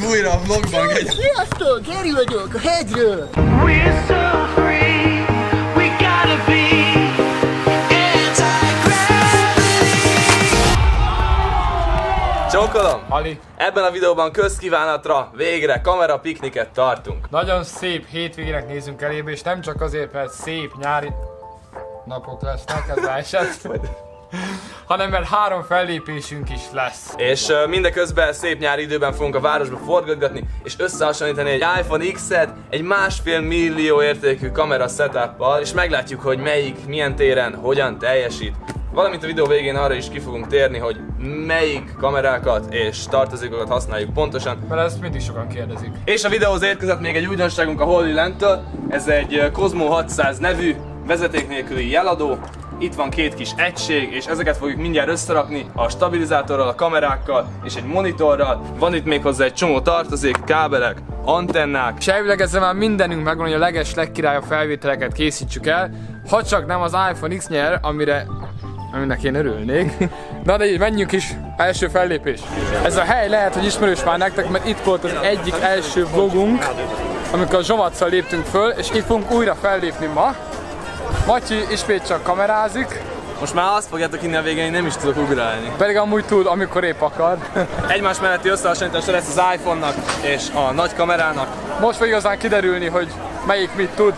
újra a vlogban, Genya. Sziasztok, Geri vagyok a hegyről. We're so free, we gotta be Csókolom! Ali. Ebben a videóban közkívánatra végre kamerapikniket tartunk. Nagyon szép hétvégének nézünk elébe, és nem csak azért, mert szép nyári napok lesznek, ez esett, hanem mert 3 fellépésünk is lesz. És mindeközben szép nyári időben fogunk a városba forgatgatni, és összehasonlítani egy iPhone X-et egy 1,5 millió értékű kamera setuppal, és meglátjuk, hogy melyik, milyen téren, hogyan teljesít. Valamint a videó végén arra is ki fogunk térni, hogy melyik kamerákat és tartozékokat használjuk pontosan. Mert ezt mindig sokan kérdezik. És a videóhoz érkezett még egy újdonságunk a Holy Land-től. Ez egy Cosmo 600 nevű, vezeték nélküli jeladó. Itt van 2 kis egység, és ezeket fogjuk mindjárt összerakni a stabilizátorral, a kamerákkal és egy monitorral. Van itt még hozzá egy csomó tartozék, kábelek, antennák. És elvileg ezzel már mindenünk megvan, hogy a legkirályabb felvételeket készítsük el. Ha csak nem az iPhone X nyer, aminek én örülnék. Na de így menjünk is, első fellépés. Ez a hely lehet, hogy ismerős már nektek, mert itt volt az egyik első vlogunk, amikor a Zsomaccal léptünk föl, és itt fogunk újra fellépni ma. Matyi ismét csak kamerázik. Most már azt fogjátok hinni a végén, én nem is tudok ugrálni. Pedig amúgy tud, amikor épp akar. Egymás melletti összehasonlítása lesz az iPhone-nak és a nagy kamerának. Most fog igazán kiderülni, hogy melyik mit tud.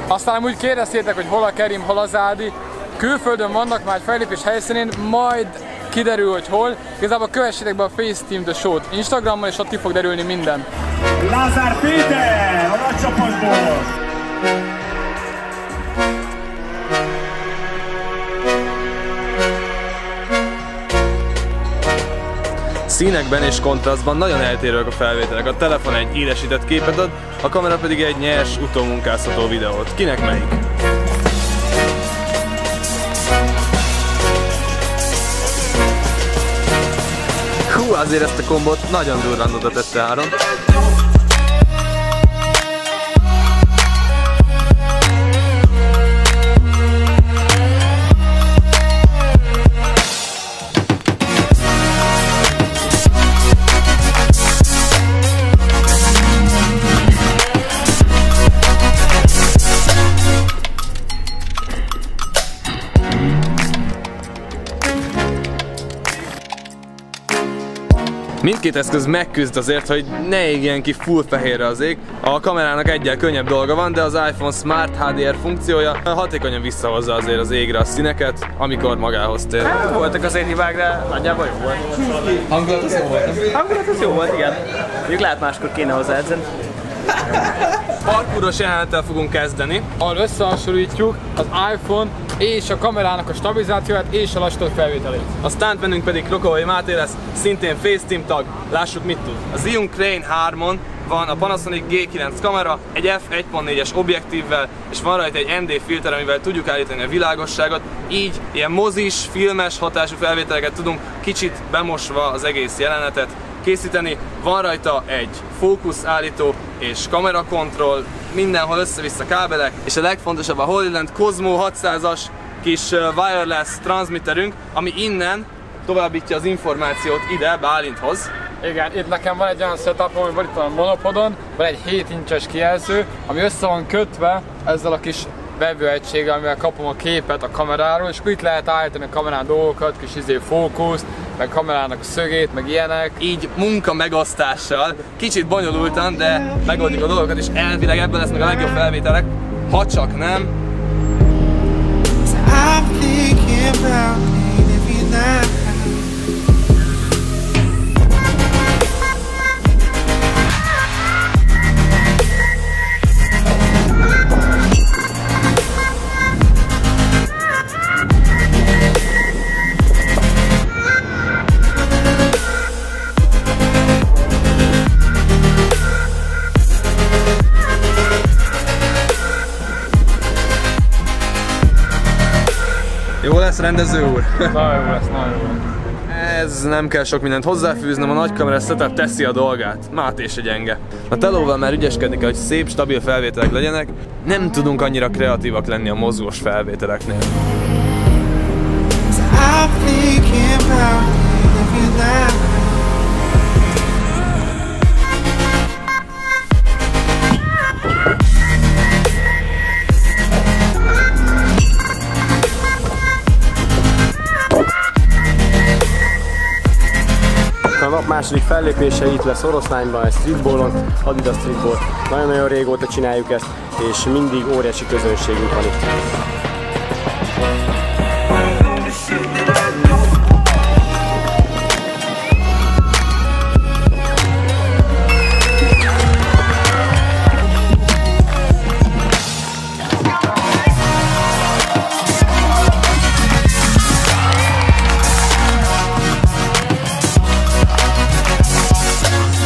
Aztán amúgy kérdeztétek, hogy hol a Kerim, hol az Ádi. Külföldön vannak már fellépés helyszínén, majd kiderül, hogy hol. Igazából kövessétek be a FaceTime The Show-t Instagramon, és ott ki fog derülni minden. Lázár Péter, a nagy csapatból! Színekben és kontrasztban nagyon eltérőek a felvételek. A telefon egy élesített képet ad, a kamera pedig egy nyers, utómunkázható videót. Kinek melyik? Hú, azért ezt a kombot nagyon durván oda tette Áron. Mindkét eszköz megküzd azért, hogy ne égjen ki full fehérre az ég. A kamerának egyel könnyebb dolga van, de az iPhone Smart HDR funkciója hatékonyan visszahozza azért az égre a színeket, amikor magához tér. Hát, voltak azért hibák, de nagyjából jó volt. Hangulat az jó volt? Hangulat az jó volt, igen. Mondjuk lehet máskor kéne hozzá edzeni. Parkouros jelenettel fogunk kezdeni. Ahol összehasonlítjuk az iPhone és a kamerának a stabilizációját és a lassított felvételét. A stuntmanünk pedig Krokovai Máté lesz, szintén FaceTime tag. Lássuk, mit tud. A Zhiyun Crane 3-on van a Panasonic G9 kamera, egy f1.4-es objektívvel, és van rajta egy ND filter, amivel tudjuk állítani a világosságot. Így ilyen mozis, filmes hatású felvételeket tudunk kicsit bemosva az egész jelenetet készíteni. Van rajta egy fókuszállító és kamerakontroll, mindenhol össze-vissza kábelek, és a legfontosabb a Holy Land Cosmo 600-as kis wireless transmitterünk, ami innen továbbítja az információt ide Bálinthoz. Igen, itt nekem van egy olyan setup, ami van itt a monopodon, van egy 7 incses kijelző, ami össze van kötve ezzel a kis vevőegységgel, amivel kapom a képet a kameráról, és akkor itt lehet állítani a kamerán dolgokat, kis fókuszt, meg kamerának a szögét, meg ilyenek. Így munka megosztással, kicsit bonyolultan, de megoldjuk a dolgokat, és elvileg ebből lesznek a legjobb felvételek, ha csak nem. Jó lesz, rendező úr? Nagyon jó lesz, nagyon jó lesz. Ez nem kell sok mindent hozzáfűznem, a nagy kamera setup teszi a dolgát. Máté se gyenge. A telóval már ügyeskedni kell, hogy szép, stabil felvételek legyenek. Nem tudunk annyira kreatívak lenni a mozgós felvételeknél. második fellépése itt lesz Oroszlányban, egy streetballon, Adidas streetball. Nagyon-nagyon régóta csináljuk ezt, és mindig óriási közönségünk van itt.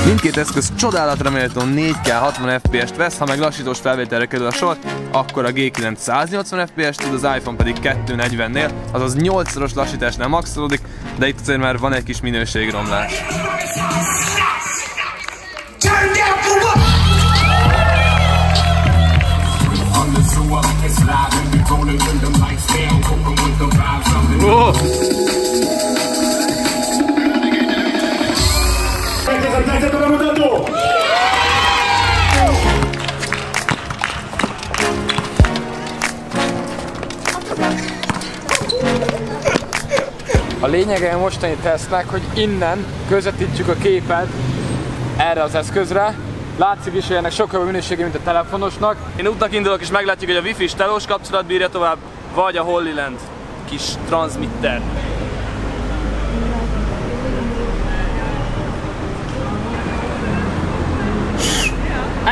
Mindkét eszköz csodálatra méltó 4K 60 FPS-t vesz, ha meg lassítós felvételre kerül a sor, akkor a G9 180 FPS-t tud, az iPhone pedig 240-nél, azaz 8-szoros lassításnál maxolódik, de itt azért már van egy kis minőségromlás. Oh! A lényege a mostani tesztnek, hogy innen közvetítsük a képet erre az eszközre. Látszik is, hogy ennek sokkal jobb minősége, mint a telefonosnak. Én útnak indulok, és meglátjuk, hogy a Wi-Fi-s telós kapcsolat bírja tovább, vagy a Holy Land kis transmitter.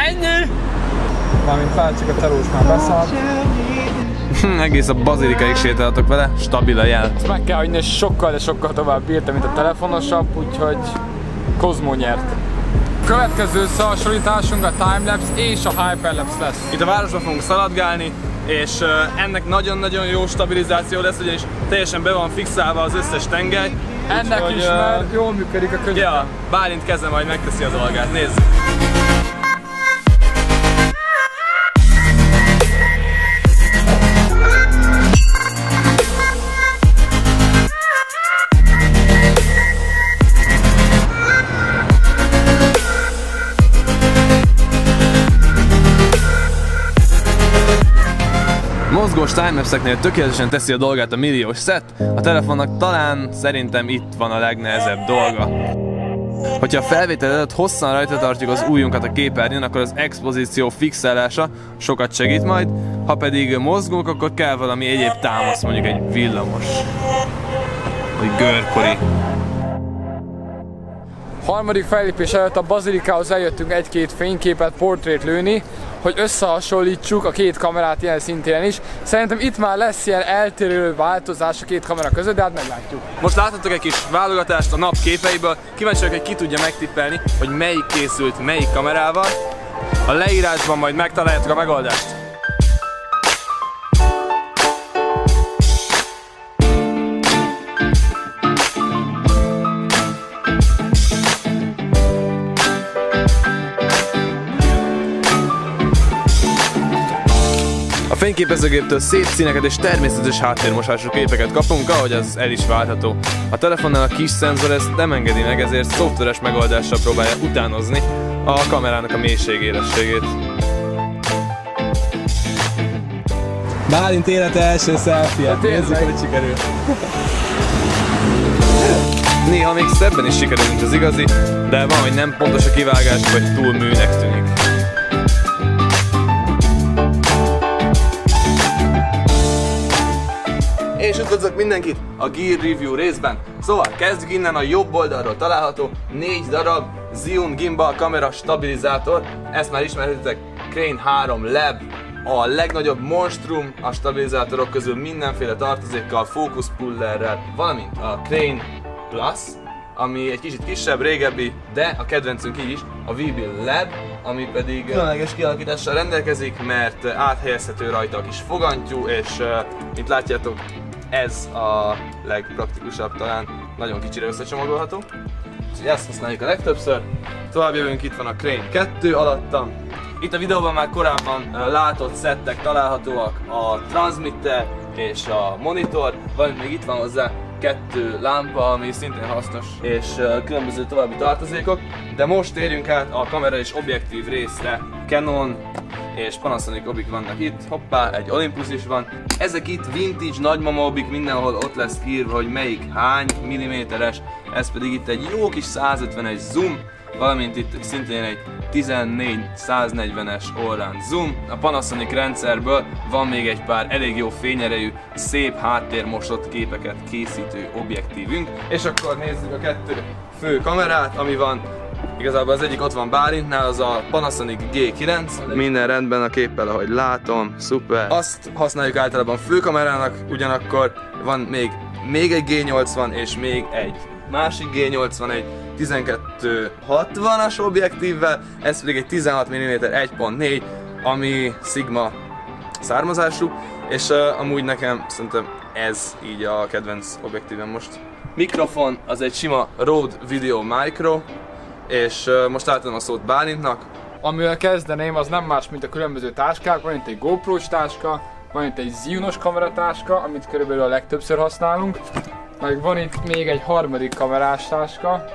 Ennyi! Mármint látszik, a telós már beszállt. Egész a bazilikaig sétálhatok vele, stabil a jel. Ezt meg kell hagyni, és sokkal, de sokkal tovább bírta, mint a telefonosabb, úgyhogy Cosmo nyert. Következő összehasonlításunk a timelapse és a hyperlapse lesz. Itt a városban fogunk szaladgálni, és ennek nagyon-nagyon jó stabilizáció lesz, ugyanis teljesen be van fixálva az összes tengely. Ennek úgyhogy, is már jól működik a között. Ja, Bálint keze majd megteszi a dolgát, nézzük! Mozgós timelapse-eknél tökéletesen teszi a dolgát a milliós set, a telefonnak talán szerintem itt van a legnehezebb dolga. Hogyha a felvétel előtt hosszan rajta tartjuk az ujjunkat a képernyőn, akkor az expozíció fixálása sokat segít majd, ha pedig mozgunk, akkor kell valami egyéb támasz, mondjuk egy villamos, vagy görkori. Harmadik fellépés előtt a bazilikához eljöttünk egy-két fényképet, portrét lőni, hogy összehasonlítsuk a két kamerát ilyen szinten is. Szerintem itt már lesz ilyen eltérő változás a két kamera között, de hát meglátjuk. Most láthatok egy kis válogatást a nap képeiből, kíváncsi vagyok, hogy ki tudja megtippelni, hogy melyik készült melyik kamerával. A leírásban majd megtaláljátok a megoldást. A fényképezőgéptől szép színeket és természetes háttérmosású képeket kapunk, ahogy az el is várható. A telefonnál a kis szenzor ezt nem engedi meg, ezért szoftveres megoldással próbálja utánozni a kamerának a mélységélességét. Bálint élete első selfie-je. Nézzük, hogy sikerül. Néha még szebben is sikerül, mint az igazi, de van, hogy nem pontos a kivágás, vagy túl műnek tűnik. És üdvözlök mindenkit a Gear Review részben. Szóval kezdjük innen, a jobb oldalról található 4 darab Zhiyun Gimbal kamera stabilizátor. Ezt már ismerhetitek, Crane 3 Lab, a legnagyobb monstrum a stabilizátorok közül, mindenféle tartozékkal, fókuszpullerrel, valamint a Crane Plus, ami egy kicsit kisebb, régebbi, de a kedvencünk így is, a VB Lab, ami pedig különleges kialakítással rendelkezik, mert áthelyezhető rajta a kis fogantyú, és mint látjátok, ez a legpraktikusabb talán, nagyon kicsire összecsomagolható. Úgyhogy ezt használjuk a legtöbbször. Tovább jövünk, itt van a Crane 2 alattam. Itt a videóban már korábban látott szettek találhatóak, a transmitter és a monitor, valamint még itt van hozzá 2 lámpa, ami szintén hasznos, és különböző további tartozékok. De most térjünk át a kamera és objektív részre. Canon és Panasonic obik vannak itt, hoppá, egy Olympus is van. Ezek itt vintage nagymama obik, mindenhol ott lesz kiírva, hogy melyik hány milliméteres, ez pedig itt egy jó kis 151 zoom, valamint itt szintén egy 14-140-es all-round zoom. A Panasonic rendszerből van még egy pár elég jó fényerejű, szép háttérmosott képeket készítő objektívünk. És akkor nézzük a kettő fő kamerát, ami van. Igazából az egyik ott van Bálintnál, az a Panasonic G9. Minden rendben a képpel, ahogy látom, szuper. Azt használjuk általában főkamerának, ugyanakkor van még egy G80 és még egy másik G80, egy 12-60-as objektívvel, ez pedig egy 16 mm 1.4, ami Sigma származású, és amúgy nekem szerintem ez így a kedvenc objektívem most. Mikrofon az egy sima Rode Video Micro, és most átadom a szót Bálintnak. Amivel kezdeném, az nem más, mint a különböző táskák. Van itt egy GoPro-s táska, van itt egy Zionos kameratáska, amit körülbelül a legtöbbször használunk. Meg van itt még egy harmadik kamerás táska.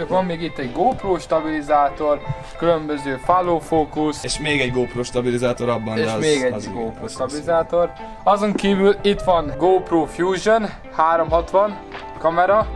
Van még itt egy GoPro stabilizátor, különböző follow focus. És még egy GoPro stabilizátor abban, és még egy GoPro stabilizátor. Azon kívül itt van GoPro Fusion 360 kamera.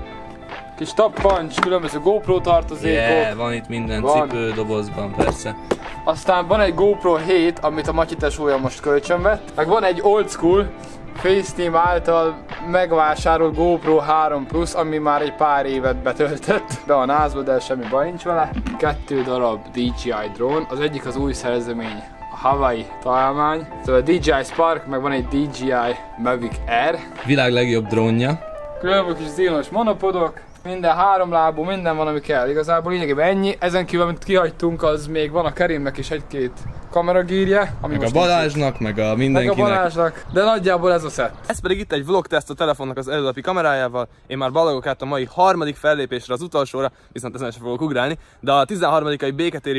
Kis tappancs, különböző GoPro tartozékok. Van itt minden cipő, dobozban persze. Aztán van egy GoPro 7, amit a Matyi tesója most kölcsön vett. Meg van egy old school FaceTime által megvásárolt GoPro 3 Plus, ami már egy pár évet betöltött be a NAS-ba, de semmi baj nincs vele. 2 darab DJI drón, az egyik az új szerzemény, a Hawaii találmány. Szóval a DJI Spark, meg van egy DJI Mavic Air. Világ legjobb drónja. Különböző kis Zionos monopodok. Minden háromlábú, minden van, ami kell. Igazából lényegében ennyi. Ezen kívül, amit kihagytunk, az még van a Kerimnek is egy-két kameragírje. Ami meg a Balázsnak, meg a mindenkinek. Meg a Balázsnak, de nagyjából ez a set. Ez pedig itt egy vlogteszt a telefonnak az előlapi kamerájával. Én már balagok át a mai harmadik fellépésre, az utolsóra, viszont ezen sem fogok ugrálni. De a 13.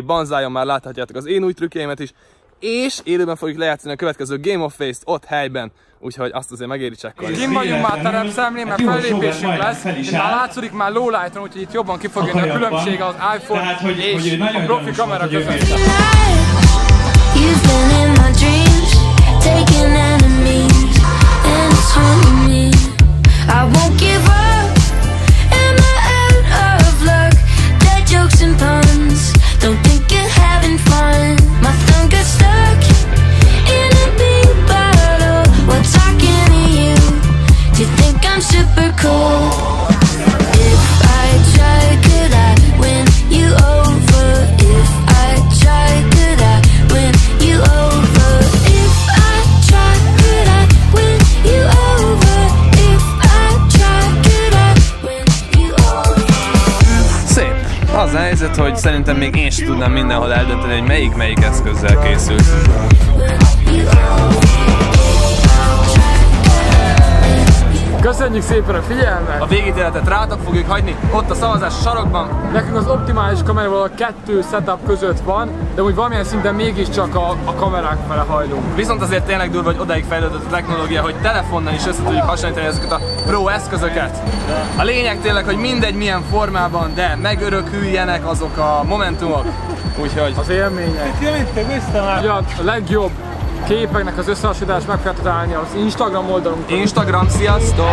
Banzájon már láthatjátok az én új trükkjeimet is. És élőben fogjuk lejátszani a következő Game of Face-t ott helyben. Úgyhogy azt azért megéri csekkolni. Kim vagyunk már teremszemlén, mert fellépésünk lesz. Már látszik már lowlighton, úgyhogy itt jobban ki fog jönni a különbség az iPhone és a profi kamera között. Super cool. If I try, could I win you over? If I try, could I win you over? If I try, could I win you over? If I try, could I win you over? Szép. Az a helyzet, hogy szerintem még én sem tudnám mindenhol eldönteni, hogy melyik eszközzel készült. Köszönjük szépen a figyelmet! A végítéletet rátok fogjuk hagyni, ott a szavazás sarokban. Nekünk az optimális kamerával a 2 setup között van, de úgy valamilyen szinten mégiscsak a kamerák fele hajlunk. Viszont azért tényleg durva, hogy odáig fejlődött a technológia, hogy telefonnal is össze tudjuk hasonlítani ezeket a pro eszközöket. A lényeg tényleg, hogy mindegy milyen formában, de megöröküljenek azok a momentumok. Úgyhogy az élmények. A legjobb képeknek az összehasonlítást meg kell találni az Instagram oldalunkon. Instagram, sziasztok!